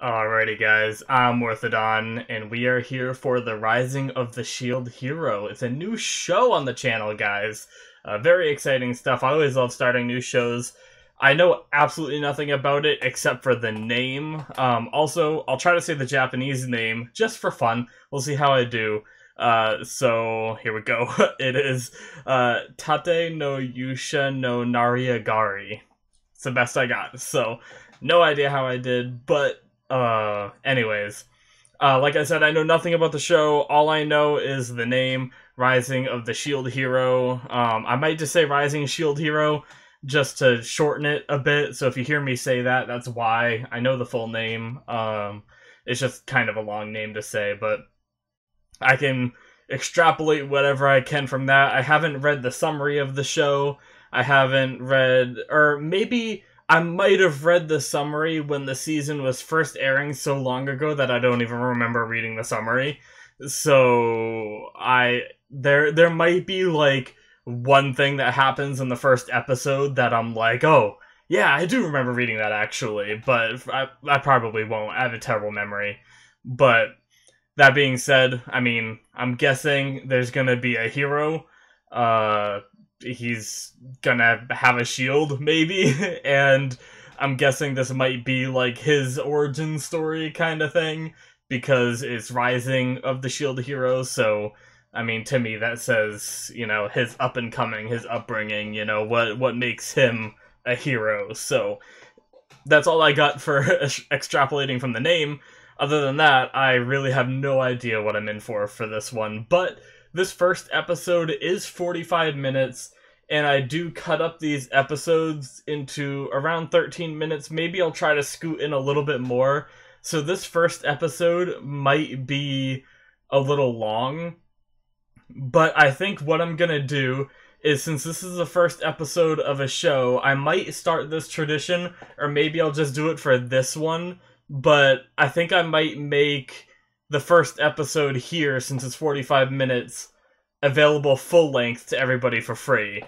Alrighty, guys, I'm Morthadon, and we are here for the Rising of the Shield Hero. It's a new show on the channel, guys. Very exciting stuff. I always love starting new shows. I know absolutely nothing about it except for the name. Also, I'll try to say the Japanese name just for fun. We'll see how I do. So here we go. It is Tate no Yusha no Nariagari. It's the best I got. So, no idea how I did, but anyways, like I said, I know nothing about the show. All I know is the name, Rising of the Shield Hero. I might just say Rising Shield Hero, just to shorten it a bit. So if you hear me say that, that's why. I know the full name. It's just kind of a long name to say, but I can extrapolate whatever I can from that. I haven't read the summary of the show. I haven't read, or maybe I might have read the summary when the season was first airing so long ago that I don't even remember reading the summary. So there might be like one thing that happens in the first episode that I'm like, oh yeah, I do remember reading that actually, but I probably won't. I have a terrible memory. But that being said, I mean, I'm guessing there's gonna be a hero. He's gonna have a shield, maybe, and I'm guessing this might be like his origin story kind of thing, because it's Rising of the Shield Hero, so, I mean, to me that says, you know, his up and coming, his upbringing, you know, what makes him a hero, so that's all I got for extrapolating from the name. Other than that, I really have no idea what I'm in for this one, but this first episode is 45 minutes, and I do cut up these episodes into around 13 minutes. Maybe I'll try to scoot in a little bit more. So this first episode might be a little long, but I think what I'm gonna do is, since this is the first episode of a show, I might start this tradition, or maybe I'll just do it for this one, but I think I might make the first episode here, since it's 45 minutes, available full length to everybody for free,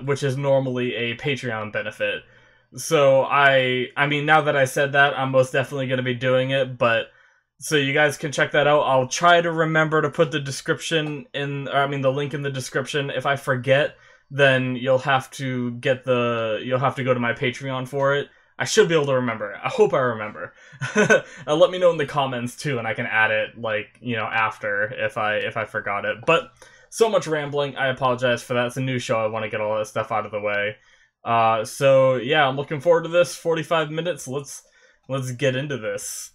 which is normally a Patreon benefit. So I mean, now that I said that, I'm most definitely going to be doing it, but so you guys can check that out. I'll try to remember to put the description in, or I mean the link in the description. If I forget, then you'll have to go to my Patreon for it. I should be able to remember it. I hope I remember. Let me know in the comments too, and I can add it, like, you know, after if I forgot it. But so much rambling. I apologize for that. It's a new show. I want to get all that stuff out of the way. So yeah, I'm looking forward to this. 45 minutes. Let's get into this.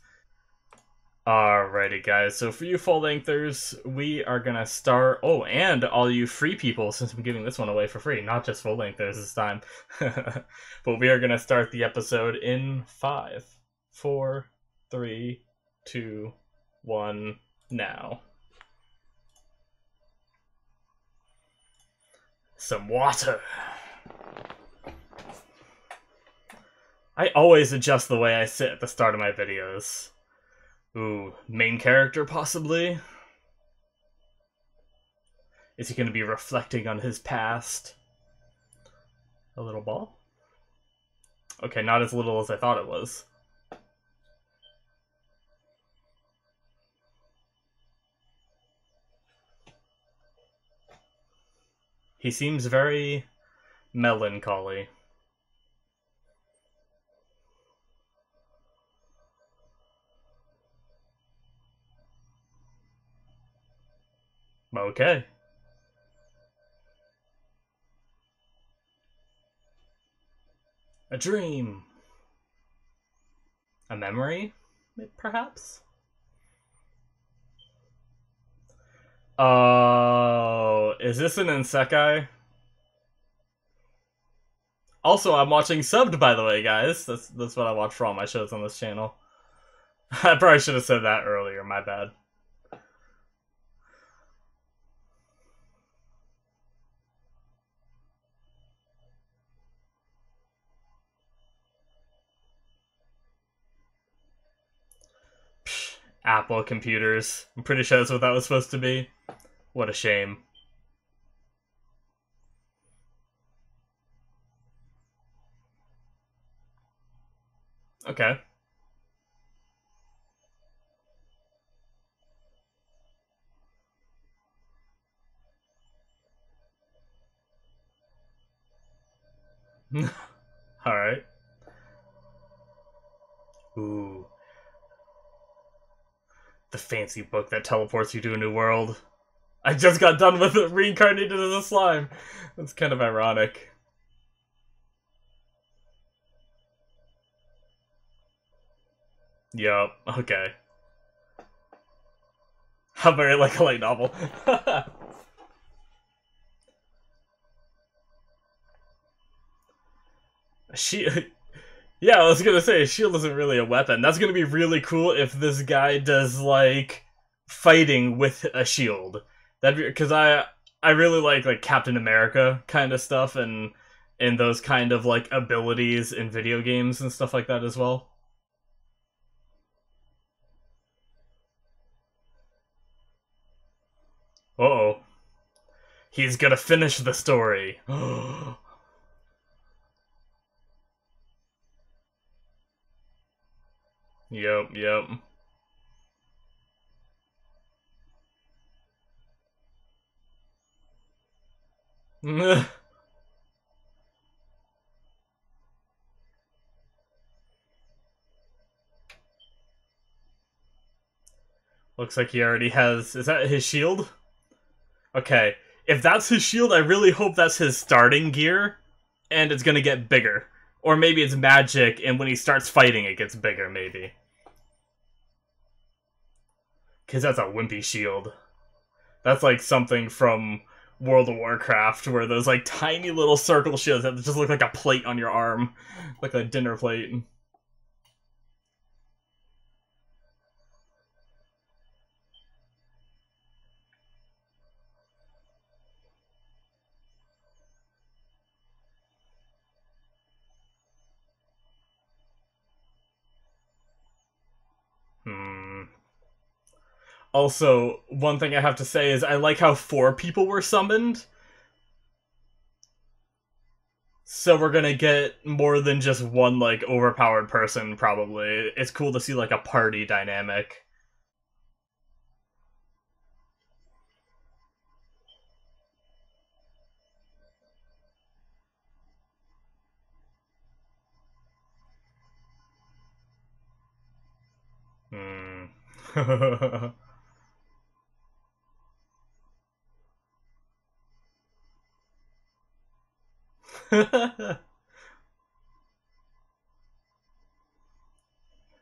Alrighty, guys, so for you full-lengthers, we are gonna start... Oh, and all you free people, since I'm giving this one away for free, not just full-lengthers this time. But we are gonna start the episode in 5, 4, 3, 2, 1, now. Some water. I always adjust the way I sit at the start of my videos. Ooh, main character, possibly? Is he going to be reflecting on his past? A little ball? Okay, not as little as I thought it was. He seems very melancholy. Okay. A dream. A memory, perhaps? Oh, is this an Isekai? Also, I'm watching subbed, by the way, guys. That's what I watch for all my shows on this channel. I probably should have said that earlier, my bad. Apple computers. I'm pretty sure that's what that was supposed to be. What a shame. Okay. Alright. Ooh. The fancy book that teleports you to a new world. I just got done with it reincarnated as a slime. That's kind of ironic. Yup, okay. How very like a light novel. She Yeah, I was gonna say, a shield isn't really a weapon. That's gonna be really cool if this guy does, like, fighting with a shield. That'd be, because I really like Captain America kind of stuff, and those kind of, like, abilities in video games and stuff like that as well. Uh-oh. He's gonna finish the story. Yep, yep. Looks like he already has... Is that his shield? Okay. If that's his shield, I really hope that's his starting gear, and it's gonna get bigger. Or maybe it's magic, and when he starts fighting, it gets bigger, maybe. Because that's a wimpy shield. That's like something from World of Warcraft, where those like tiny little circle shields that just look like a plate on your arm. Like a dinner plate. Hmm. Also, one thing I have to say is I like how 4 people were summoned. So we're gonna get more than just one, like, overpowered person, probably. It's cool to see, like, a party dynamic. Hmm.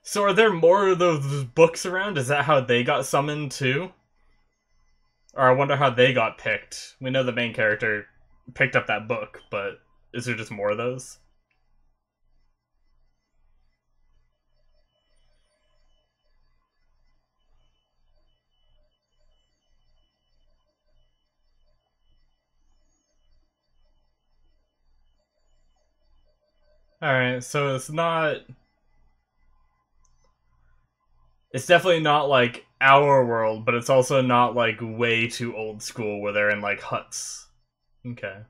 So are there more of those books around? Is that how they got summoned, too? Or I wonder how they got picked. We know the main character picked up that book, but is there just more of those? Alright, so it's not... It's definitely not, like, our world, but it's also not, like, way too old school where they're in, like, huts. Okay.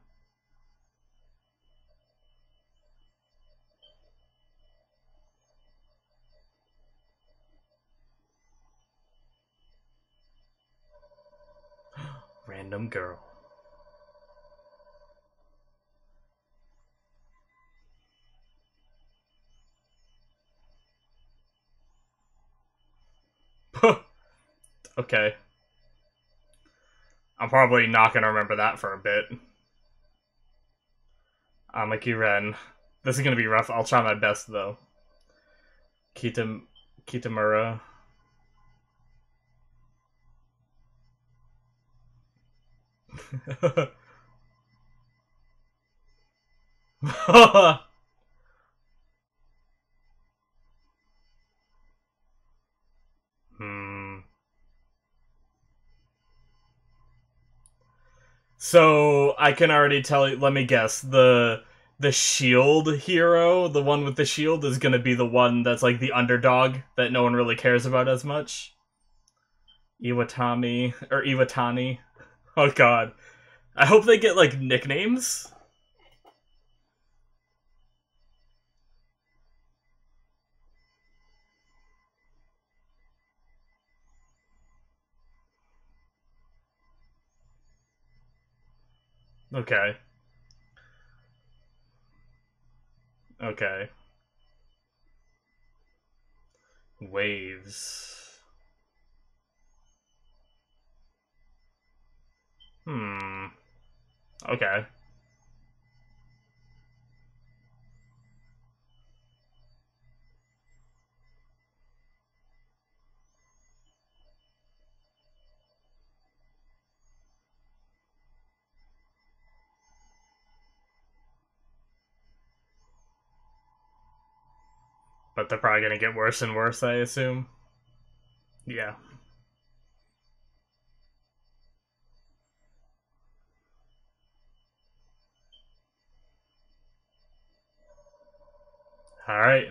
Random girl. Okay. I'm probably not gonna remember that for a bit. Amaki Ren. This is gonna be rough. I'll try my best, though. Kita... Kitamura. Hmm. So I can already tell you. Let me guess. The shield hero, the one with the shield, is gonna be the one that's like the underdog that no one really cares about as much. Iwatani or Iwatani. Oh god. I hope they get like nicknames. Okay. Okay. Waves. Hmm. Okay. But they're probably gonna get worse and worse, I assume. Yeah. Alright.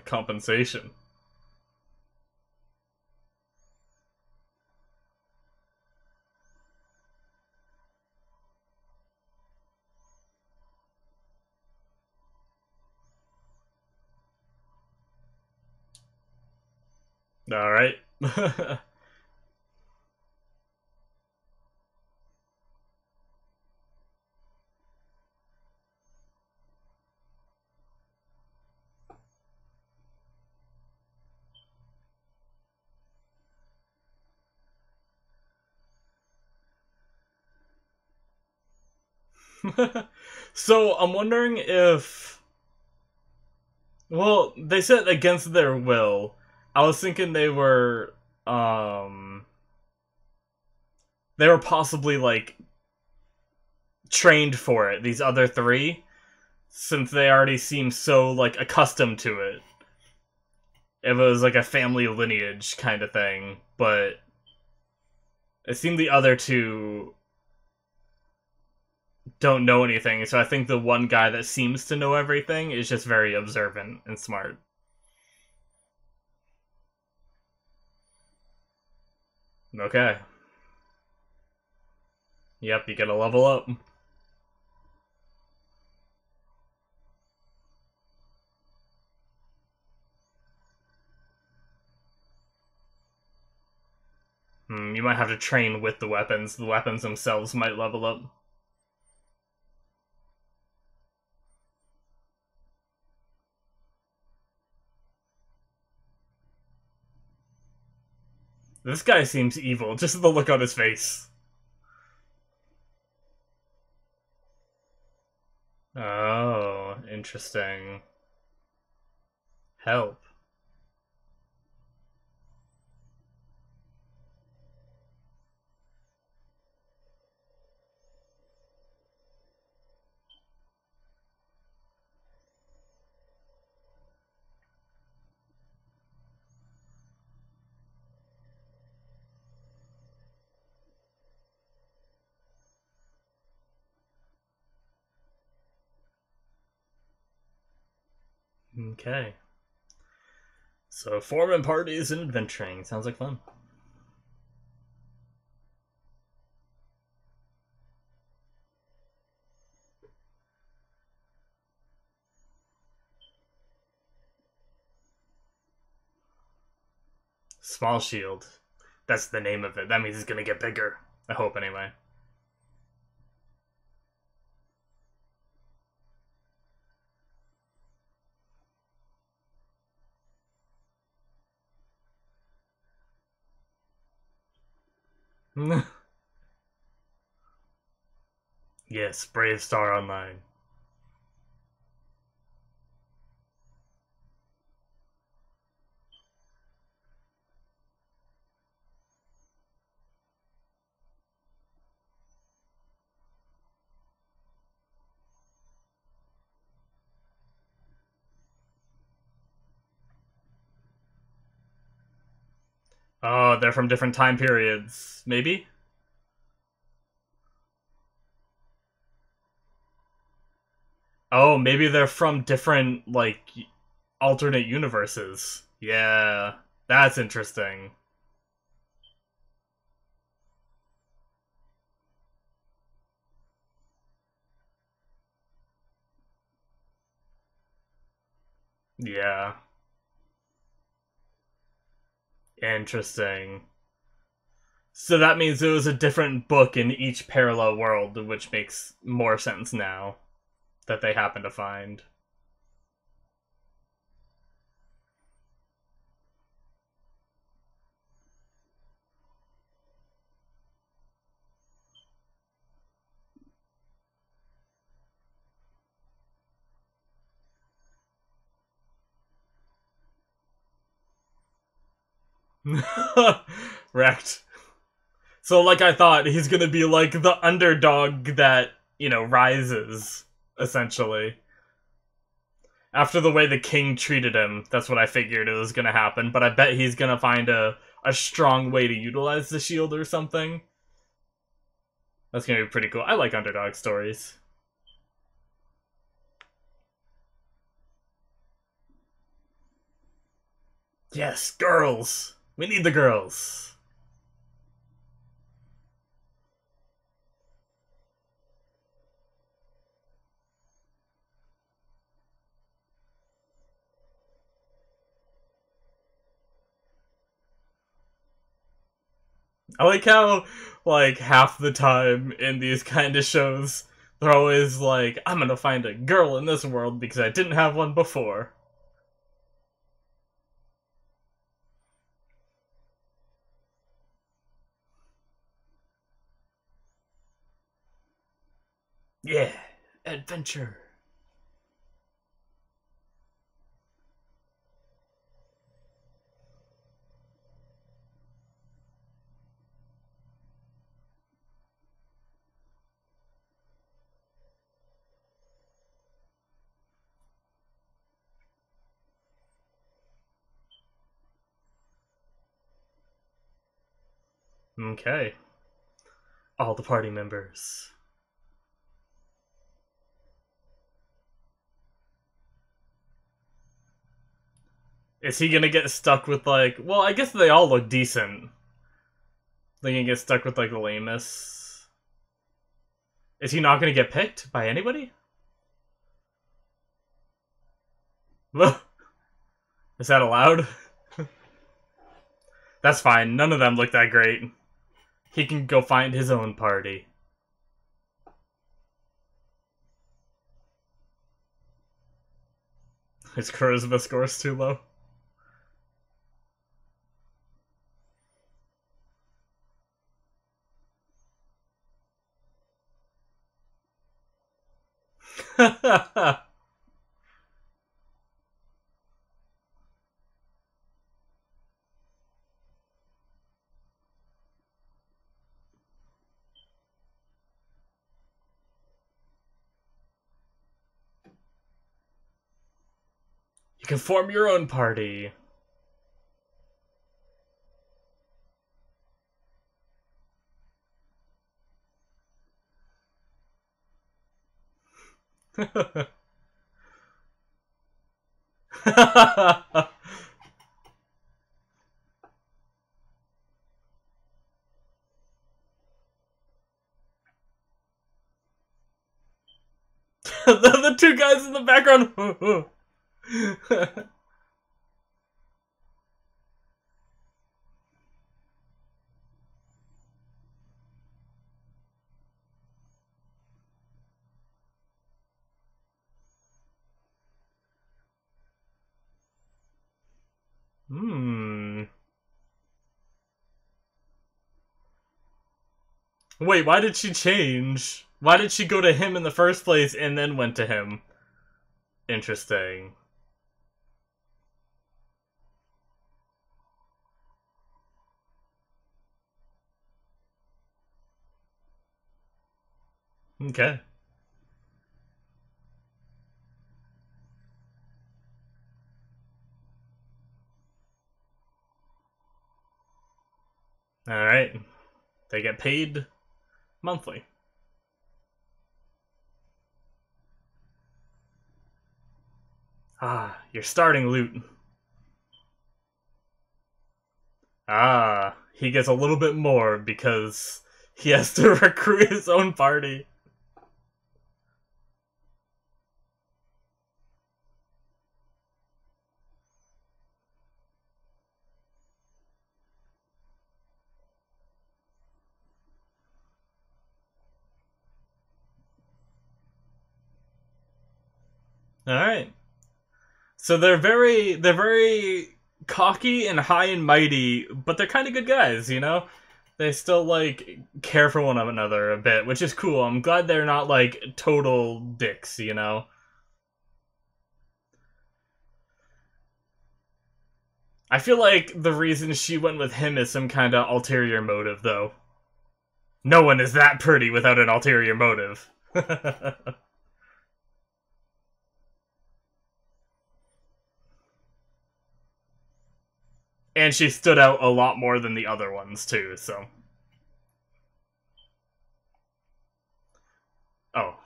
Compensation. Alright. So I'm wondering if, well, they said against their will. I was thinking um they were possibly like trained for it, these other three, since they already seem so like accustomed to it. It was like a family lineage kind of thing, but it seemed the other two don't know anything, so I think the one guy that seems to know everything is just very observant and smart. Okay. Yep, you gotta level up. You might have to train with the weapons. The weapons themselves might level up. This guy seems evil, just the look on his face. Oh, interesting. Help. Okay. So, forming parties and adventuring. Sounds like fun. Small shield. That's the name of it. That means it's gonna get bigger. I hope, anyway. Yes, Brave Star Online. Oh, they're from different time periods. Maybe? Oh, maybe they're from different, like, alternate universes. Yeah, that's interesting. Yeah, interesting. So that means it was a different book in each parallel world, which makes more sense now that they happen to find. Wrecked. So, like I thought, he's gonna be like the underdog that, rises, essentially. After the way the king treated him, that's what I figured it was gonna happen, but I bet he's gonna find a strong way to utilize the shield or something. That's gonna be pretty cool. I like underdog stories. Yes, girls! We need the girls! I like how, like, half the time in these kind of shows, they're always like, I'm gonna find a girl in this world because I didn't have one before. Yeah, adventure. Okay. All the party members. Is he gonna get stuck with, like... Well, I guess they all look decent. They gonna get stuck with, like, the lamest. Is he not gonna get picked by anybody? Is that allowed? That's fine. None of them look that great. He can go find his own party. His charisma score's too low. You can form your own party. The two guys in the background. Hmm. Wait, why did she change? Why did she go to him in the first place and then went to him? Interesting. Okay. Alright. They get paid monthly. Ah, you're starting loot. Ah, he gets a little bit more because he has to recruit his own party. Alright. So they're very cocky and high and mighty, but they're kind of good guys, you know? They still like care for one another a bit, which is cool. I'm glad they're not like total dicks, you know? I feel like the reason she went with him is some kind of ulterior motive, though. No one is that pretty without an ulterior motive. And she stood out a lot more than the other ones, too, so. Oh.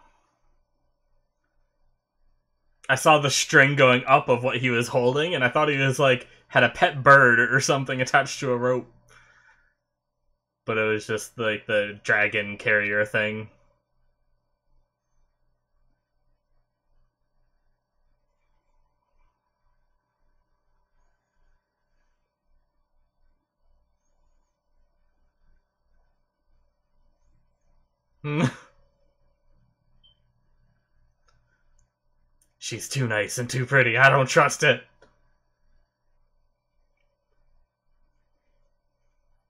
I saw the string going up of what he was holding, and I thought he was like, had a pet bird or something attached to a rope. But it was just like the dragon carrier thing. She's too nice and too pretty. I don't trust it.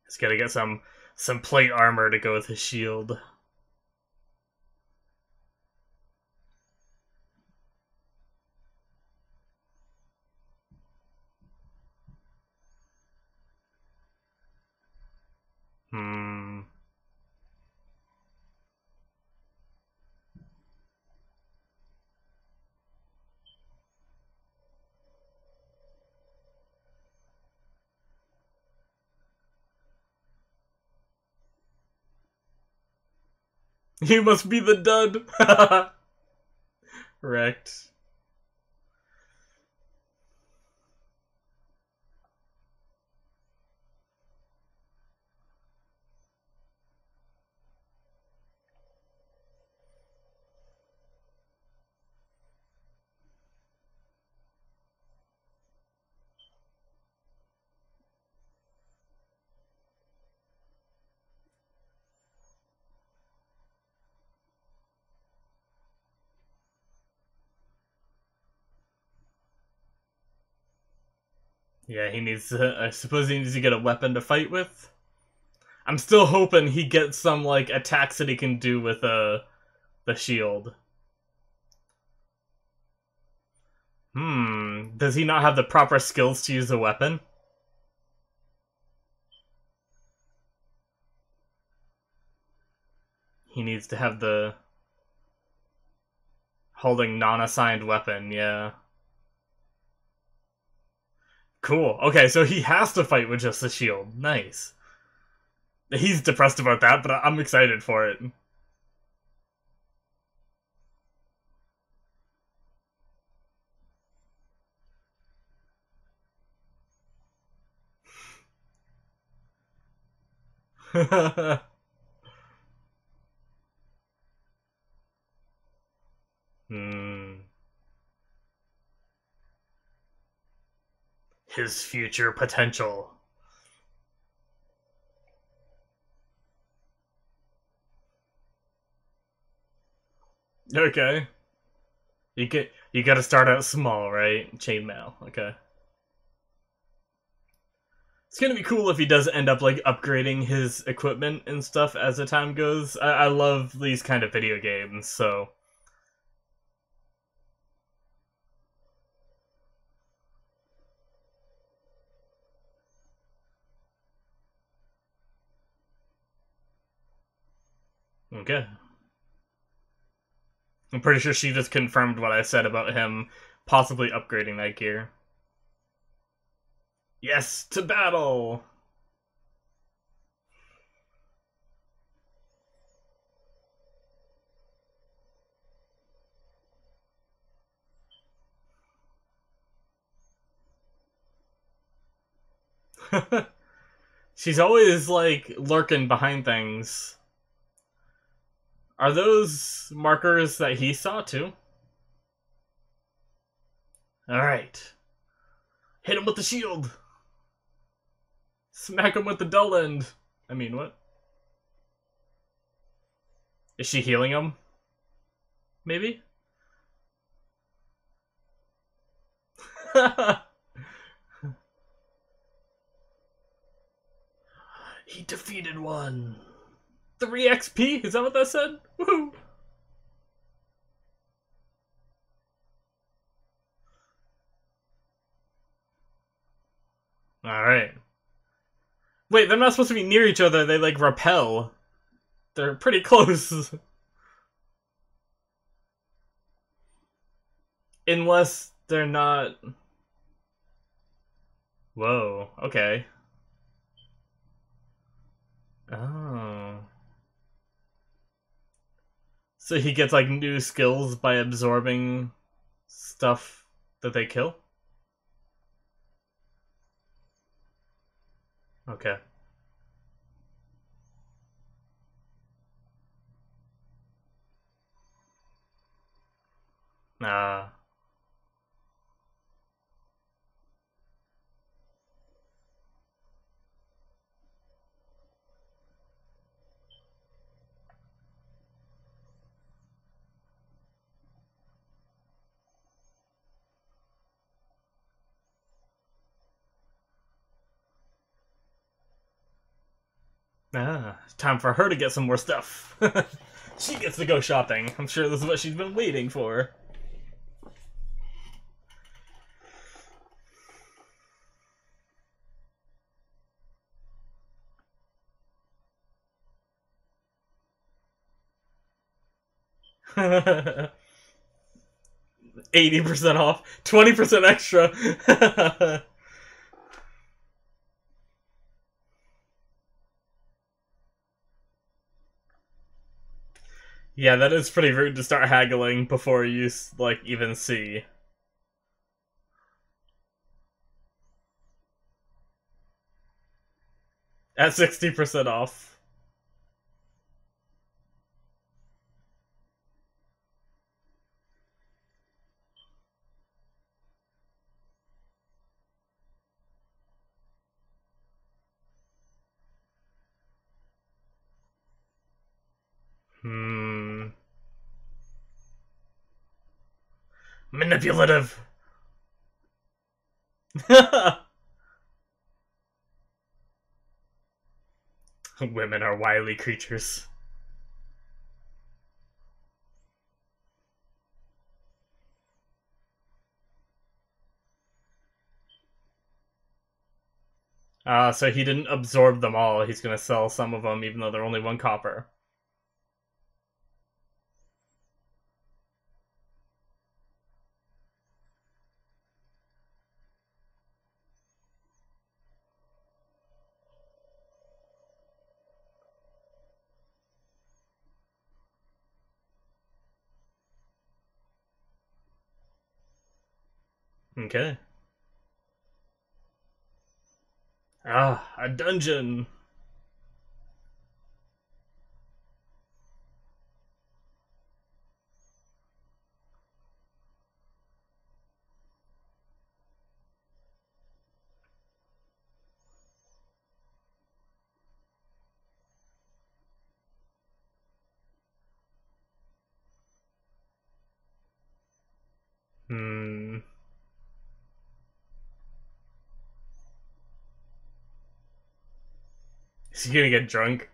He's gotta get some plate armor to go with his shield. Hmm. You must be the dud. Wrecked. Yeah, he needs to. I suppose he needs to get a weapon to fight with. I'm still hoping he gets some like attacks that he can do with the shield. Does he not have the proper skills to use a weapon? He needs to have the holding non-assigned weapon, yeah. Cool. Okay, so he has to fight with just the shield. Nice. He's depressed about that, but I'm excited for it. Hmm. His future potential. Okay. You gotta start out small, right? Chainmail. Okay. It's gonna be cool if he does end up like upgrading his equipment and stuff as the time goes. I love these kind of video games, so okay. I'm pretty sure she just confirmed what I said about him possibly upgrading that gear. Yes, to battle! She's always, like, lurking behind things. Are those markers that he saw, too? Alright. Hit him with the shield! Smack him with the dull end! I mean, what? Is she healing him? Maybe? He defeated one! 3 XP? Is that what that said? Woohoo! Alright. Wait, they're not supposed to be near each other, they like repel. They're pretty close. Unless they're not... Whoa, okay. Oh. So he gets like new skills by absorbing stuff that they kill? Okay. Ah. Ah. Time for her to get some more stuff. She gets to go shopping. I'm sure this is what she's been waiting for. $80 off, 20% extra. Yeah, that is pretty rude to start haggling before you, like, even see. At 60% off. Hmm. Manipulative. Women are wily creatures. So he didn't absorb them all. He's gonna sell some of them, even though they're only 1 copper. Okay. Ah, a dungeon. Hmm. Is he gonna get drunk?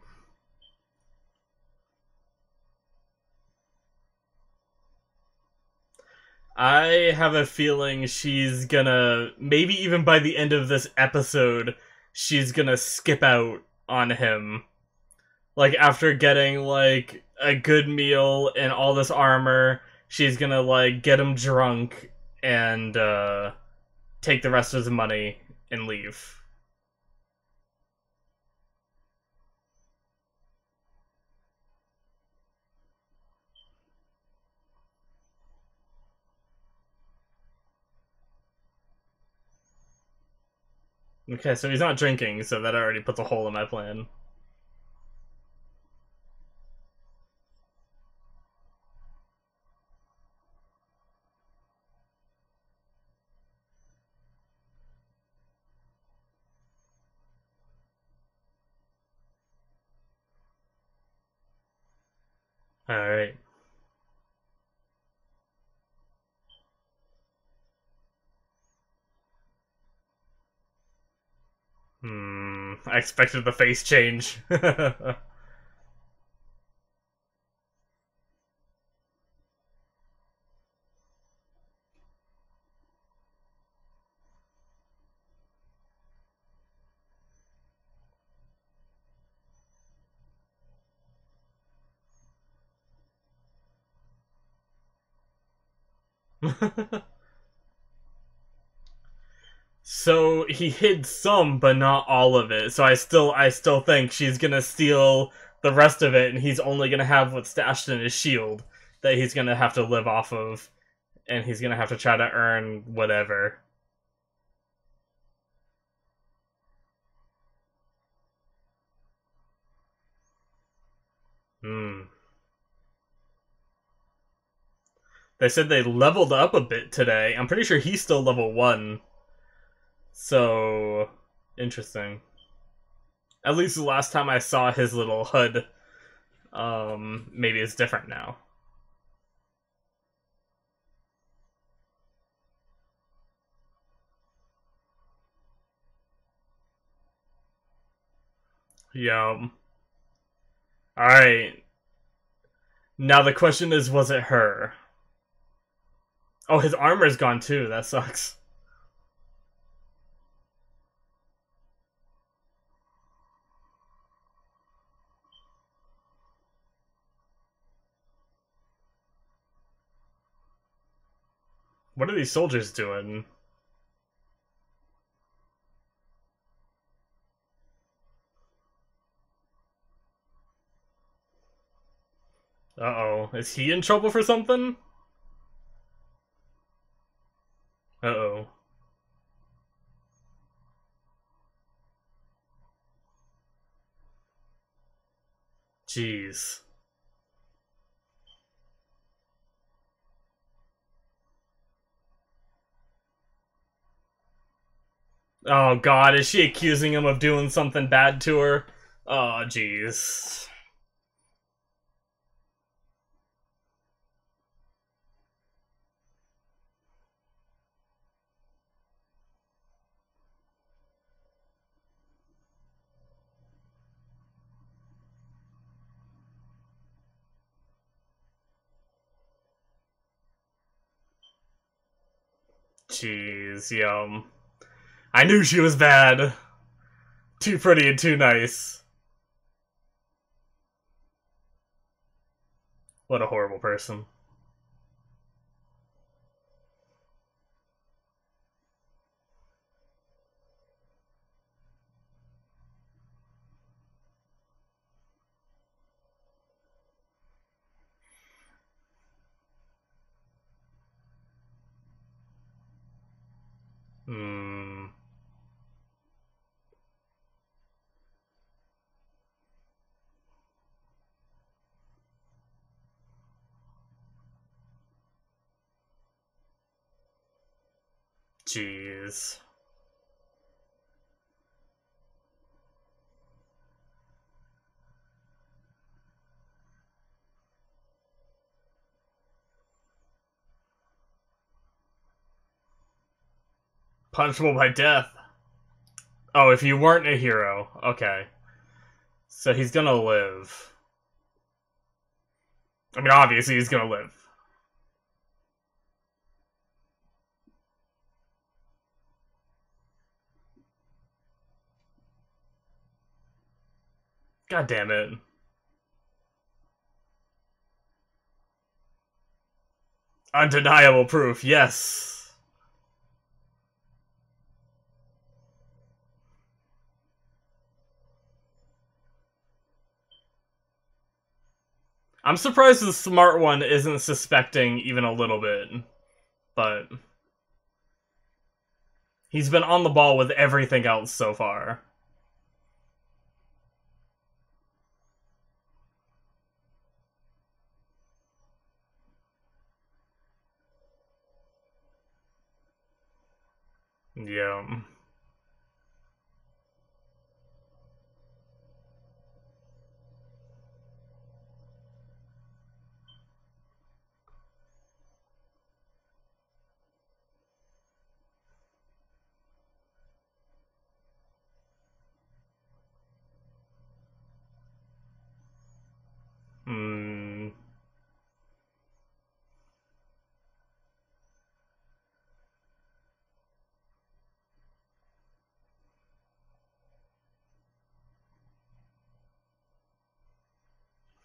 I have a feeling she's gonna, maybe even by the end of this episode, she's gonna skip out on him. Like, after getting, like, a good meal and all this armor, she's gonna, like, get him drunk and, take the rest of his money and leave. Okay, so he's not drinking, so that already puts a hole in my plan. Alright. I expected the face change. So he hid some, but not all of it. So I still think she's gonna steal the rest of it, and he's only gonna have what's stashed in his shield that he's gonna have to live off of, and he's gonna have to try to earn whatever. Hmm. They said they leveled up a bit today. I'm pretty sure he's still level 1. So interesting. At least the last time I saw his little HUD, maybe it's different now. Yum. Alright. Now the question is, was it her? Oh, his armor's gone too. That sucks. What are these soldiers doing? Uh-oh. Is he in trouble for something? Uh-oh. Jeez. Oh god, is she accusing him of doing something bad to her? Oh, jeez. Jeez, yum. I knew she was bad. Too pretty and too nice. What a horrible person. Hmm. Jeez. Punishable by death. Oh, if you weren't a hero. Okay. So he's gonna live. I mean, obviously he's gonna live. God damn it. Undeniable proof, yes. I'm surprised the smart one isn't suspecting even a little bit. But He's been on the ball with everything else so far. Yeah. Hmm.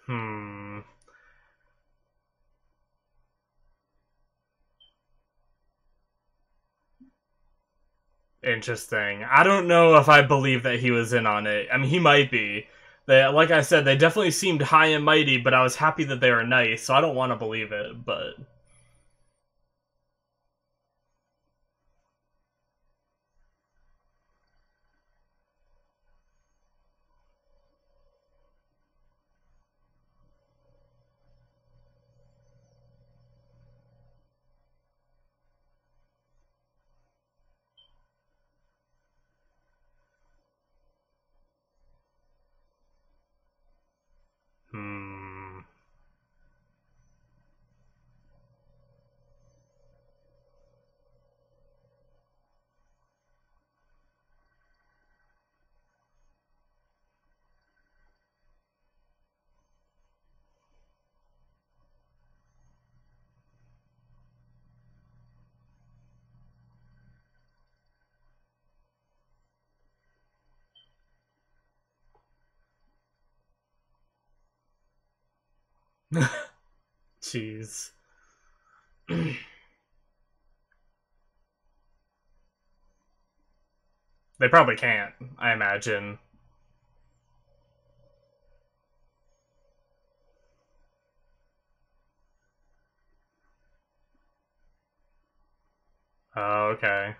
Hmm. Interesting. I don't know if I believe that he was in on it. I mean, he might be. They, like I said, they definitely seemed high and mighty, but I was happy that they were nice, so I don't want to believe it, but... Hmm... Jeez. They probably can't, I imagine. Oh, okay.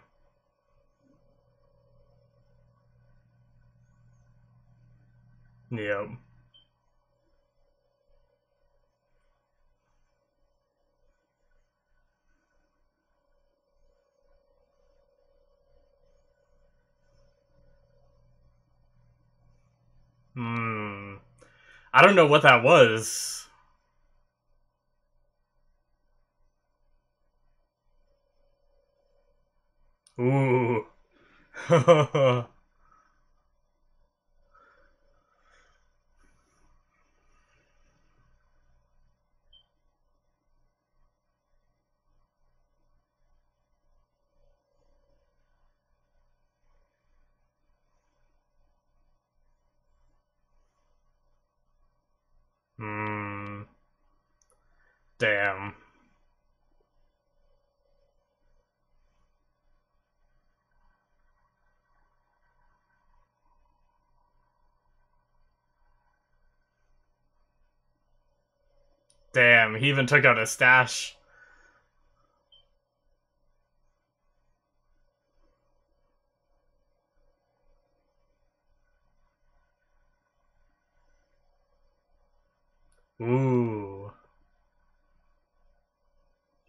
Yep. Hmm. I don't know what that was. Ooh. Hmm. Damn. Damn, he even took out his stash. Ooh.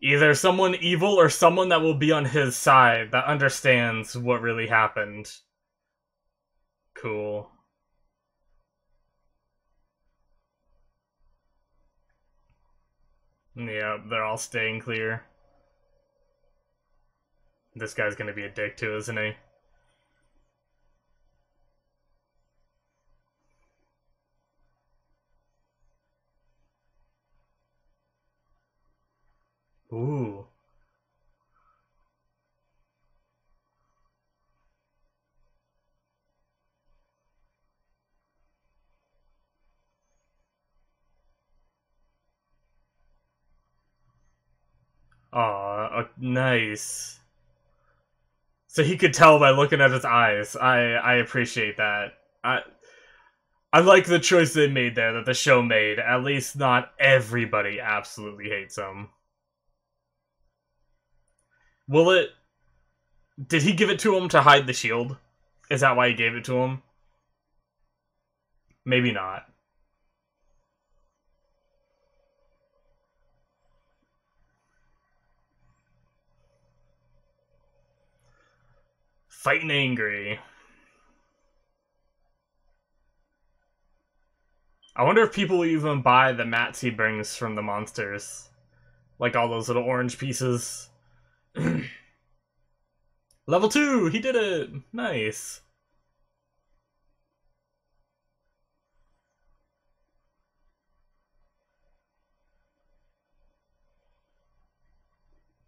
Either someone evil or someone that will be on his side that understands what really happened. Cool. Yeah, they're all staying clear. This guy's gonna be a dick too, isn't he? Ooh. Aw, nice. So he could tell by looking at his eyes. I appreciate that. I like the choice they made there, that the show made. At least not everybody absolutely hates him. Will it Did he give it to him to hide the shield? Is that why he gave it to him? Maybe not. Fighting angry. I wonder if people will even buy the mats he brings from the monsters. Like all those little orange pieces. Level 2! He did it! Nice.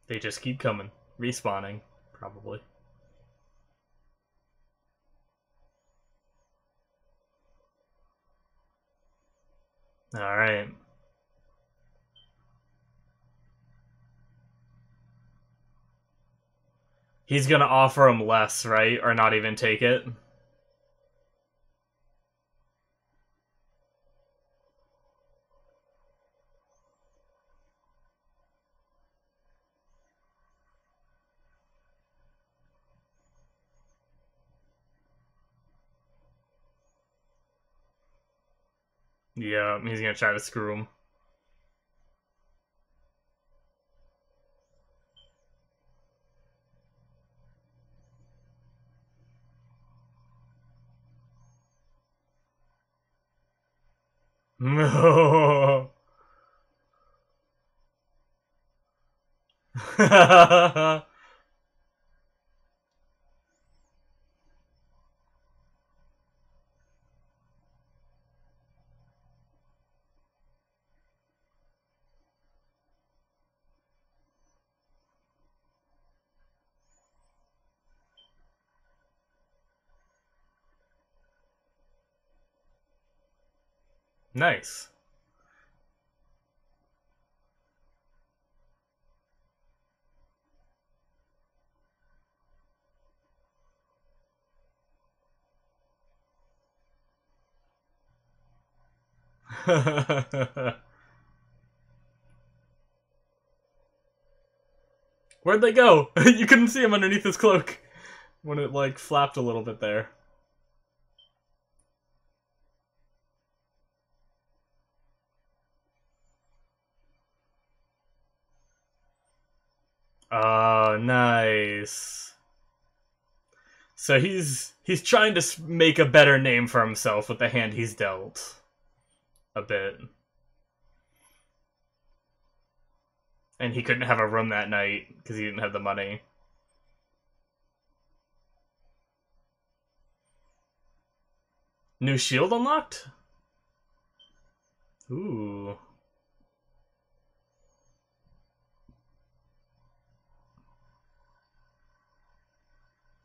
They just keep coming. Respawning. Probably. Alright. He's gonna offer him less, right? Or not even take it? Yeah, he's gonna try to screw him. No. Nice. Where'd they go? You couldn't see him underneath his cloak when it, like, flapped a little bit there. Oh, nice. So he's trying to make a better name for himself with the hand he's dealt. A bit. And he couldn't have a room that night because he didn't have the money. New shield unlocked? Ooh.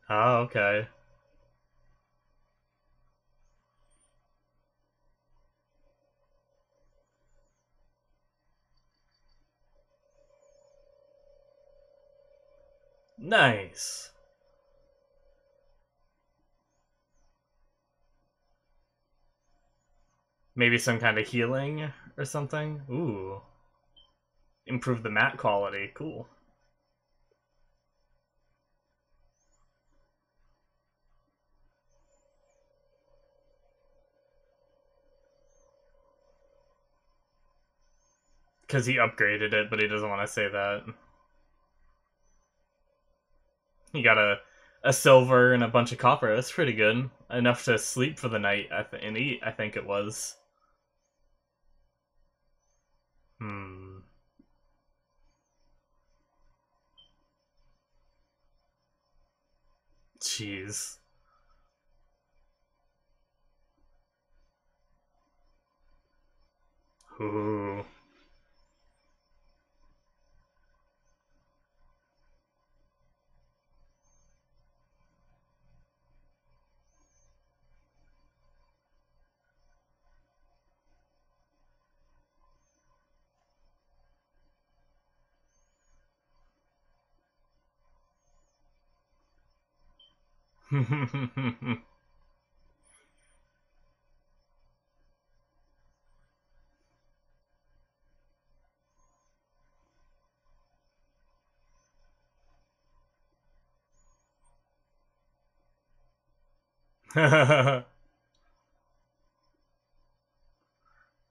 Oh, okay. Nice. Maybe some kind of healing or something? Ooh. Improve the mat quality. Cool. Because he upgraded it, but he doesn't want to say that. He got a silver and a bunch of copper. That's pretty good. Enough to sleep for the night and eat, I think it was. Hmm. Jeez. Ooh.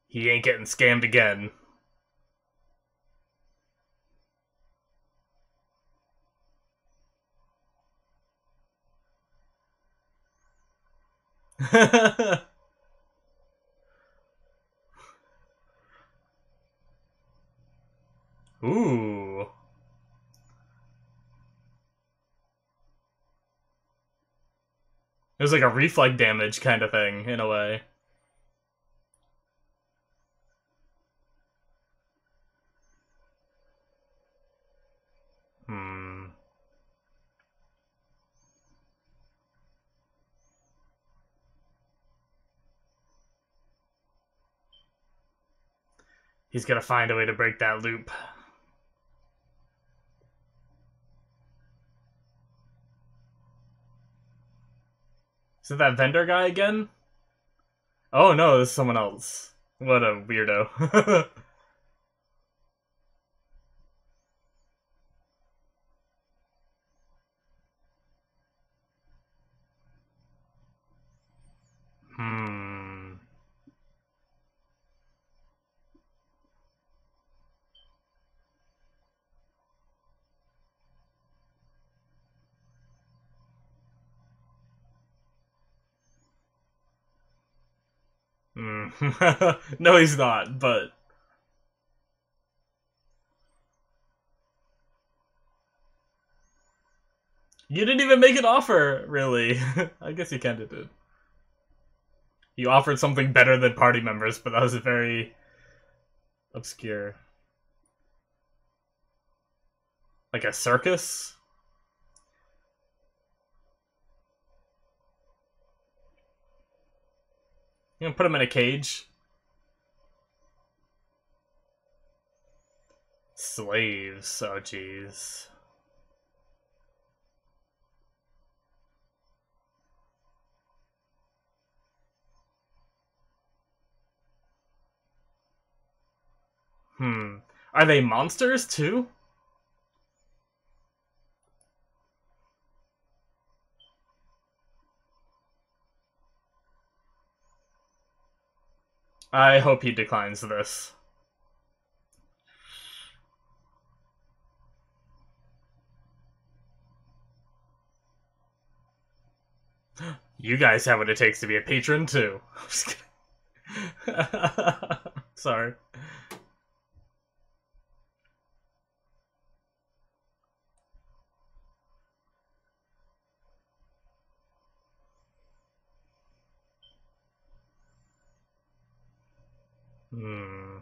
He ain't getting scammed again. Ooh. It was like a reflect damage kind of thing, in a way. Hmm. He's gonna find a way to break that loop. Is it that vendor guy again? Oh no, this is someone else. What a weirdo. Hmm. Hmm. No, he's not, but... You didn't even make an offer, really. I guess you kinda did. You offered something better than party members, but that was very obscure. Like a circus? You gonna put him in a cage? Slaves, oh jeez. Hmm. Are they monsters, too? I hope he declines this. You guys have what it takes to be a patron, too. Sorry. Hmm.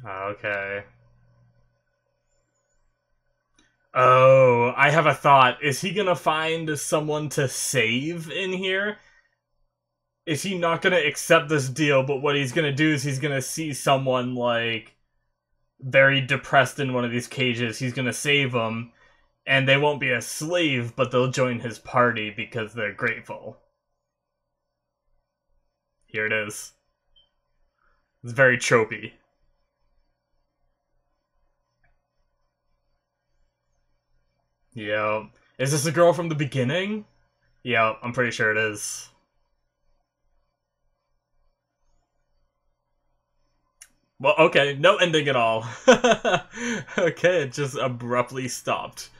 Okay. Oh, I have a thought. Is he gonna find someone to save in here? Is he not gonna accept this deal, but what he's gonna do is he's gonna see someone, like, very depressed in one of these cages. He's gonna save them, and they won't be a slave, but they'll join his party because they're grateful. Here it is. It's very tropey. Yeah. Is this a girl from the beginning? Yeah, I'm pretty sure it is. Well, okay, no ending at all. Okay, it just abruptly stopped.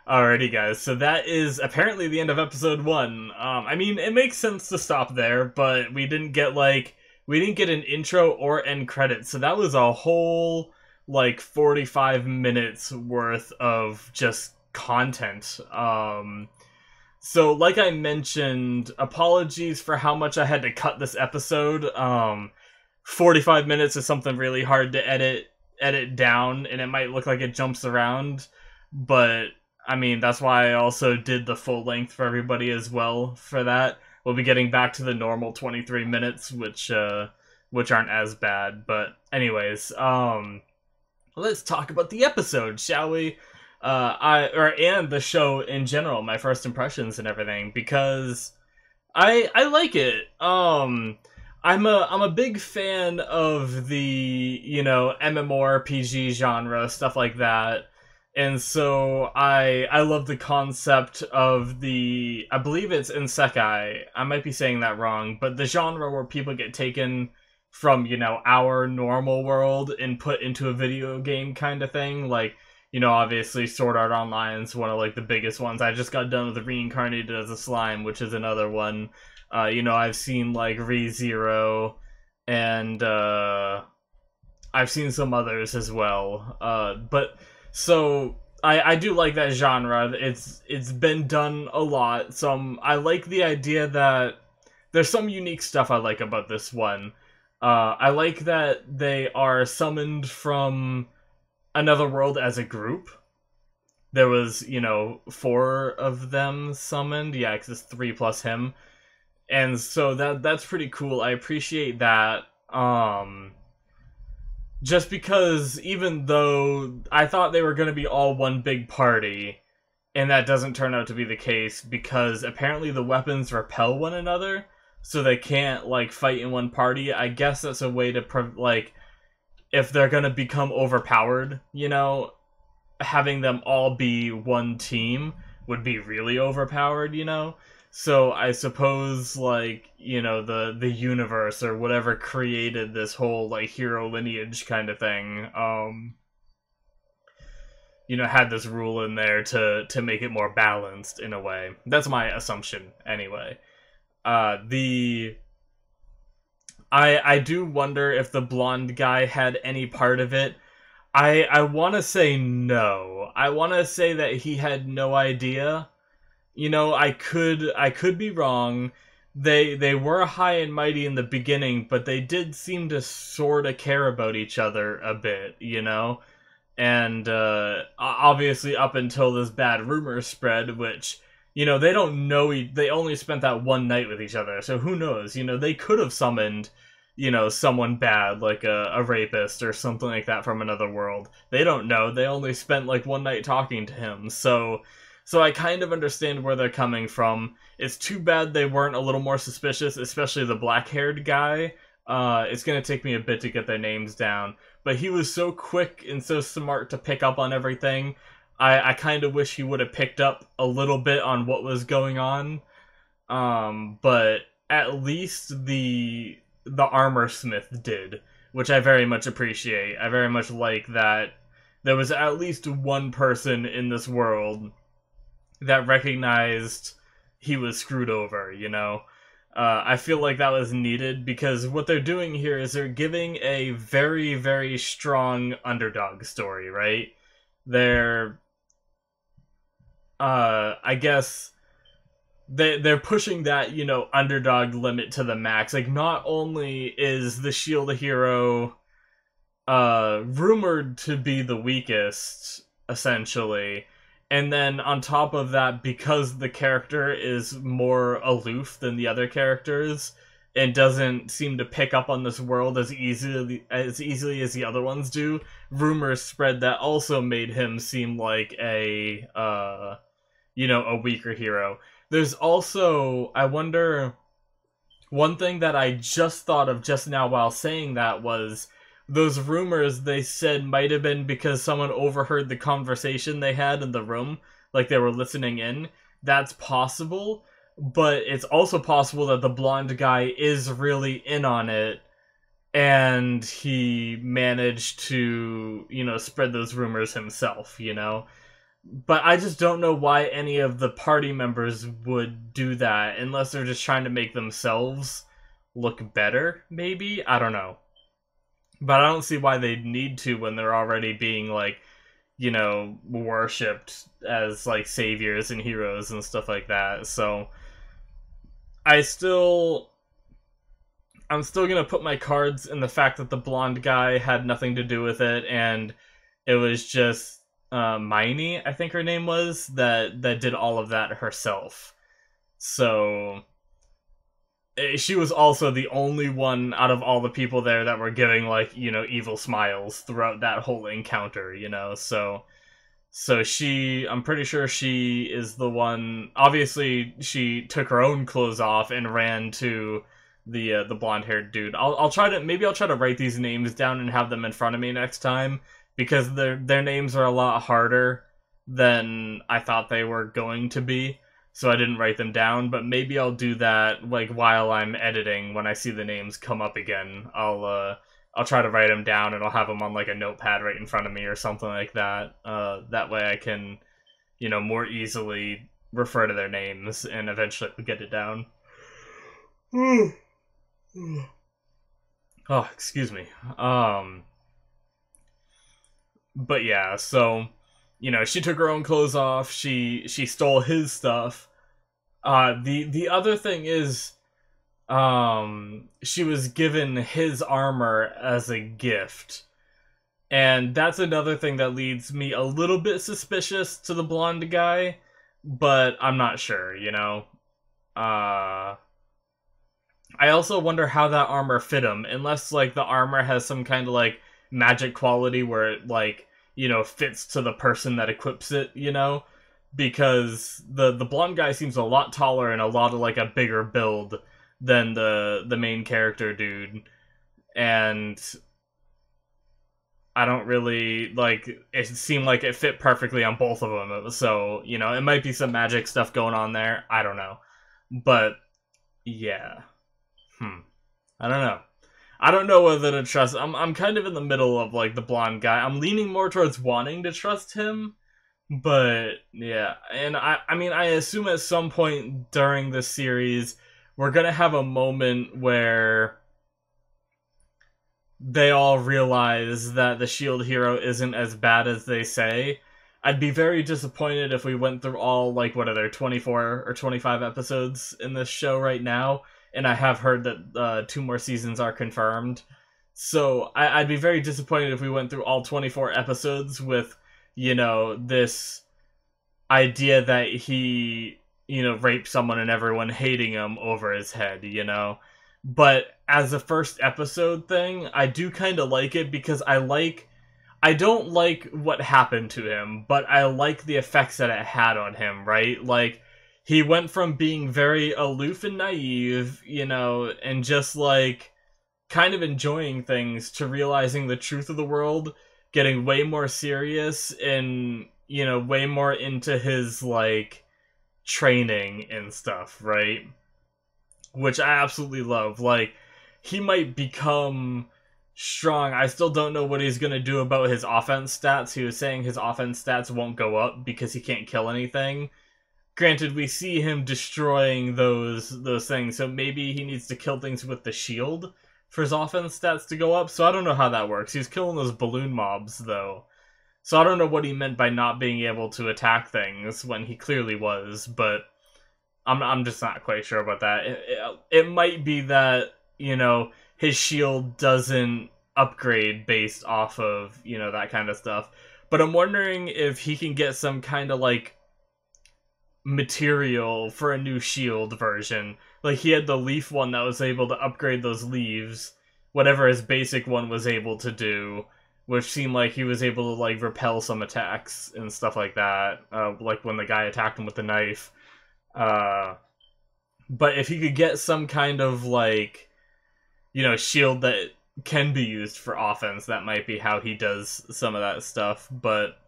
Alrighty, guys, so that is apparently the end of episode 1. I mean, it makes sense to stop there, but we didn't get, like, we didn't get an intro or end credits, so that was a whole, like, 45 minutes worth of just content. So, like I mentioned, apologies for how much I had to cut this episode. 45 minutes is something really hard to edit down, and it might look like it jumps around, but I mean, that's why I also did the full length for everybody as well for that. We'll be getting back to the normal 23 minutes, which aren't as bad. But anyways, let's talk about the episode, shall we? And the show in general, my first impressions and everything, because I like it. I'm a big fan of the, MMORPG genre, stuff like that. And so I love the concept of I believe it's isekai. I might be saying that wrong, but the genre where people get taken from, our normal world and put into a video game kind of thing. Like, obviously Sword Art Online is one of like the biggest ones. I just got done with Reincarnated as a Slime, which is another one. I've seen like ReZero, and I've seen some others as well. But so I do like that genre. It's been done a lot. I like the idea that there's some unique stuff I like about this one. I like that they are summoned from another world as a group. There was, 4 of them summoned. Yeah, because it's 3 plus him. And so that's pretty cool. I appreciate that. Just because even though I thought they were going to be all one big party, and that doesn't turn out to be the case, because apparently the weapons repel one another, so they can't, like, fight in one party. I guess that's a way to, if they're going to become overpowered, having them all be one team would be really overpowered, So I suppose, like, the universe or whatever created this whole, like, hero lineage kind of thing, had this rule in there to make it more balanced in a way. That's my assumption, anyway. I do wonder if the blonde guy had any part of it. I want to say no. I want to say that he had no idea. I could be wrong. They were high and mighty in the beginning, but they did seem to sort of care about each other a bit, And obviously up until this bad rumor spread, which, they don't know, they only spent that one night with each other, so who knows? They could have summoned, someone bad, like a rapist or something like that from another world. They don't know. They only spent like one night talking to him, so I kind of understand where they're coming from. It's too bad they weren't a little more suspicious, especially the black-haired guy. It's gonna take me a bit to get their names down, but he was so quick and so smart to pick up on everything. I kind of wish he would have picked up a little bit on what was going on. But at least the armor smith did, which I very much appreciate. I very much like that there was at least one person in this world that recognized he was screwed over, I feel like that was needed, because what they're doing here is they're giving a very, very strong underdog story, right? They're, I guess, they're pushing that, underdog limit to the max. Like, not only is the Shield hero, rumored to be the weakest, essentially, and then on top of that, because the character is more aloof than the other characters and doesn't seem to pick up on this world as easily as the other ones do, rumors spread that also made him seem like a weaker hero. There's also, I wonder, one thing that I just thought of just now while saying that was, those rumors they said might have been because someone overheard the conversation they had in the room, like they were listening in. That's possible, but it's also possible that the blonde guy is really in on it, and he managed to, spread those rumors himself, But I just don't know why any of the party members would do that, unless they're just trying to make themselves look better, maybe? I don't know. But I don't see why they'd need to when they're already being, like, worshipped as, like, saviors and heroes and stuff like that. So, I'm still gonna put my cards in the fact that the blonde guy had nothing to do with it, and it was just Miney, I think her name was, that did all of that herself. So she was also the only one out of all the people there that were giving, like, evil smiles throughout that whole encounter, so I'm pretty sure she is the one. Obviously she took her own clothes off and ran to the blonde-haired dude. I'll try to write these names down and have them in front of me next time, because their names are a lot harder than I thought they were going to be, so I didn't write them down, but maybe I'll do that, like, while I'm editing. When I see the names come up again, I'll try to write them down, and I'll have them on, like, a notepad right in front of me or something like that. That way I can, more easily refer to their names and eventually get it down. Oh, excuse me. But yeah, so, she took her own clothes off, she stole his stuff. The other thing is, she was given his armor as a gift. And that's another thing that leads me a little bit suspicious to the blonde guy, but I'm not sure, I also wonder how that armor fit him, unless, like, the armor has some kind of, like, magic quality where it, like, fits to the person that equips it, Because the blonde guy seems a lot taller and a lot of, like, a bigger build than the main character dude. And I don't really, like, it seemed like it fit perfectly on both of them. So, it might be some magic stuff going on there. I don't know. But, yeah. I don't know. I don't know whether to trust. I'm kind of in the middle of, like, the blonde guy. I'm leaning more towards wanting to trust him, but yeah. And I mean, I assume at some point during this series we're gonna have a moment where they all realize that the shield hero isn't as bad as they say. I'd be very disappointed if we went through all, like, what are there, 24 or 25 episodes in this show right now, and I have heard that 2 more seasons are confirmed. So I'd be very disappointed if we went through all 24 episodes with, this idea that he, raped someone and everyone hating him over his head, But as a first episode thing, I do kind of like it because I don't like what happened to him, but I like the effects that it had on him, right? Like, he went from being very aloof and naive, and just, like, kind of enjoying things to realizing the truth of the world, getting way more serious, and, way more into his, like, training and stuff, right? Which I absolutely love. Like, he might become strong. I still don't know what he's gonna do about his offense stats. He was saying his offense stats won't go up because he can't kill anything. Granted, we see him destroying those things, so maybe he needs to kill things with the shield for his offense stats to go up. So I don't know how that works. He's killing those balloon mobs, though. So I don't know what he meant by not being able to attack things when he clearly was, but I'm just not quite sure about that. It might be that, his shield doesn't upgrade based off of, that kind of stuff. But I'm wondering if he can get some kind of, like, material for a new shield version. Like, he had the leaf one that was able to upgrade those leaves, whatever his basic one was able to do, which seemed like he was able to, like, repel some attacks and stuff like that, like when the guy attacked him with the knife. But if he could get some kind of, like, shield that can be used for offense, that might be how he does some of that stuff. But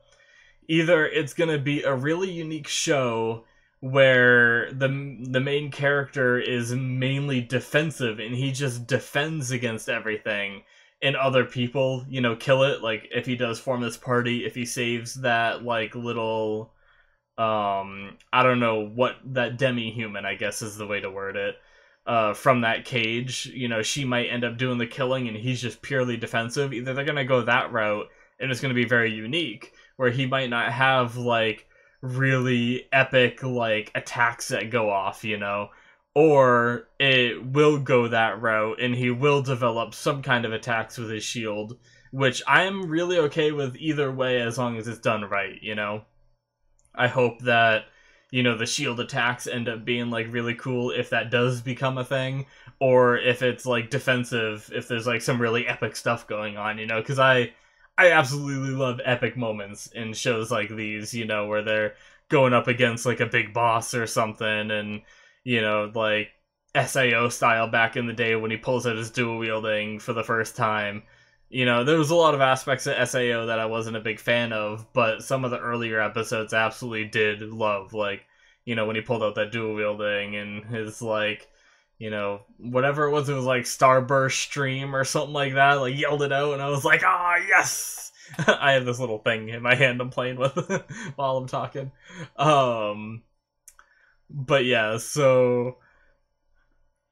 either it's gonna be a really unique show where the main character is mainly defensive and he just defends against everything, and other people, kill it. Like, if he does form this party, if he saves that, like, little, I don't know what, that demi-human, I guess is the way to word it, from that cage, she might end up doing the killing and he's just purely defensive. Either they're gonna go that route and it's gonna be very unique, where he might not have, like, really epic, like, attacks that go off, or it will go that route and he will develop some kind of attacks with his shield, which I'm really okay with either way as long as it's done right, I hope that, the shield attacks end up being, like, really cool if that does become a thing, or if it's, like, defensive, if there's, like, some really epic stuff going on, because I absolutely love epic moments in shows like these, where they're going up against, like, a big boss or something, and, like, SAO style back in the day when he pulls out his dual wielding for the first time. There was a lot of aspects of SAO that I wasn't a big fan of, but some of the earlier episodes I absolutely did love. Like, when he pulled out that dual wielding and his, like, whatever it was like Starburst Stream or something like that, like, yelled it out, and I was like, ah, yes! I have this little thing in my hand I'm playing with while I'm talking. But yeah, so